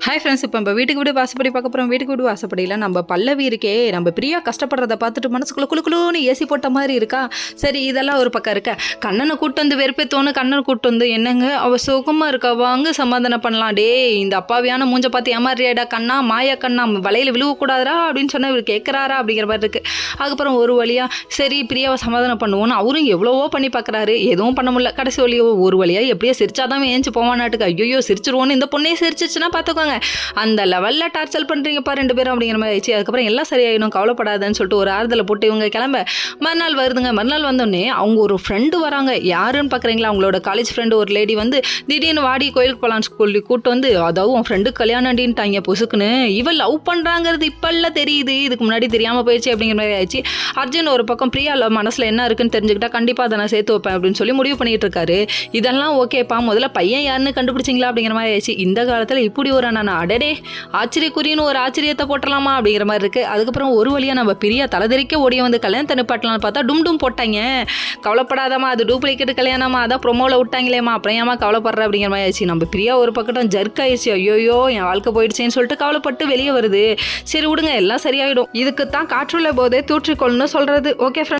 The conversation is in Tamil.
ஹாய் ஃப்ரெண்ட்ஸ், இப்போ நம்ம வீட்டுக்கு வீடு வாசப்படி பார்க்க போகிறோம். வீட்டுக்கு வீடு வாசப்படியில் நம்ம பல்லவி இருக்கே, நம்ம பிரியா கஷ்டப்படுறத பார்த்துட்டு மனசுக்குள்ள குழுக்குழுன்னு ஏசி போட்ட மாதிரி இருக்கா. சரி, இதெல்லாம் ஒரு பக்கம் இருக்க, கண்ணனை கூட்டு வந்து வெறுப்பேத்தோன்னு கண்ணனை கூட்டு வந்து என்னங்க அவள் சுகமாக இருக்கா, வாங்க சமாதானம் பண்ணலாம். டே, இந்த அப்பாவியான மூஞ்ச பார்த்து ஏமாறியாடா கண்ணா, மாயா கண்ணா, வலையில் விழுவக்கூடாதா அப்படின்னு சொன்னால் இவர் கேட்குறாரா அப்படிங்கிற மாதிரி இருக்குது. அதுக்கப்புறம் ஒரு வழியாக சரி பிரியாவை சமாதானம் பண்ணுவோன்னு அவரும் எவ்வளவோ பண்ணி பார்க்குறாரு, எதுவும் பண்ண முடியல. கடைசி வழியோ ஒரு வழியாக எப்படியோ சிரிச்சாதான் ஏஞ்சி போவானாட்டுக்கு. ஐயோ சிரிச்சிருவோன்னு இந்த பொண்ணே சிரிச்சிச்சுன்னா பார்த்துக்கோங்க, அந்த லெவலில் டார்ச்சல் பண்ணுறீங்கப்பா ரெண்டு பேரும் அப்படிங்கிற மாதிரி ஆயிடுச்சு. அதுக்கப்புறம் எல்லாம் சரியாயிடும், கவலைப்படாதுன்னு சொல்லிட்டு ஒரு ஆறுதலை போட்டு இவங்க கிளம்ப மறுநாள் வருதுங்க. மறுநாள் வந்தோடனே அவங்க ஒரு ஃப்ரெண்டு வராங்க. யாருன்னு பார்க்குறீங்களா, அவங்களோட காலேஜ் ஃப்ரெண்டு ஒரு லேடி வந்து திடீர்னு வாடி கோயிலுக்கு போகலான்னு சொல்லி கூப்பிட்டு வந்து, அதாவது உன் ஃப்ரெண்டு கல்யாணம் அப்படின்ட்டாங்க பொசுக்குன்னு. இவள் லவ் பண்ணுறாங்கிறது இப்பெல்லாம் தெரியுது, இதுக்கு முன்னாடி தெரியாமல் போயிடுச்சு அப்படிங்கிற மாதிரி ஆயிடுச்சு. அர்ஜுன் ஒரு பக்கம் பிரியா மனசில் என்ன இருக்குன்னு தெரிஞ்சுக்கிட்டா கண்டிப்பாக அதை நான் சேர்த்து வைப்பேன் அப்படின்னு சொல்லி முடிவு பண்ணிட்டு இருக்காரு. இதெல்லாம் ஓகேப்பா, முதல்ல பையன் யாருன்னு கண்டுபிடிச்சிங்களா அப்படிங்கிற மாதிரி ஆயிடுச்சு. இந்த காலத்தில் இப்படி ஒரு நான் அடடே ஆச்சரியக்குறின்னு ஒரு ஆச்சரியத்தை போட்டலாமா அப்படிங்கிற மாதிரி இருக்குது. அதுக்கப்புறம் ஒரு வழியாக நம்ம பிரியா தலைதறிக்க ஓடிய வந்து கல்யாணத்தை நிப்பாட்டலாம்னு பார்த்தா டும் போட்டாங்க. கவலைப்படாதமா, அது டூப்ளிகேட் கல்யாணமா, அதான் ப்ரொமோவில் விட்டாங்களேம்மா, அப்புறம் ஏமா கவலைப்படுற அப்படிங்கிற மாதிரி ஆயிடுச்சு. நம்ம பிரியா ஒரு பக்கட்டும் ஜர்க் ஆயிடுச்சு. ஐயோயோ என் வாழ்க்கை போயிடுச்சேன்னு சொல்லிட்டு கவலைப்பட்டு வெளியே வருது. சரி விடுங்க, எல்லாம் சரியாயிடும், இதுக்கு தான் காற்றுள்ள போதே தூற்றிக்கொள்னு சொல்கிறது. Okay friend.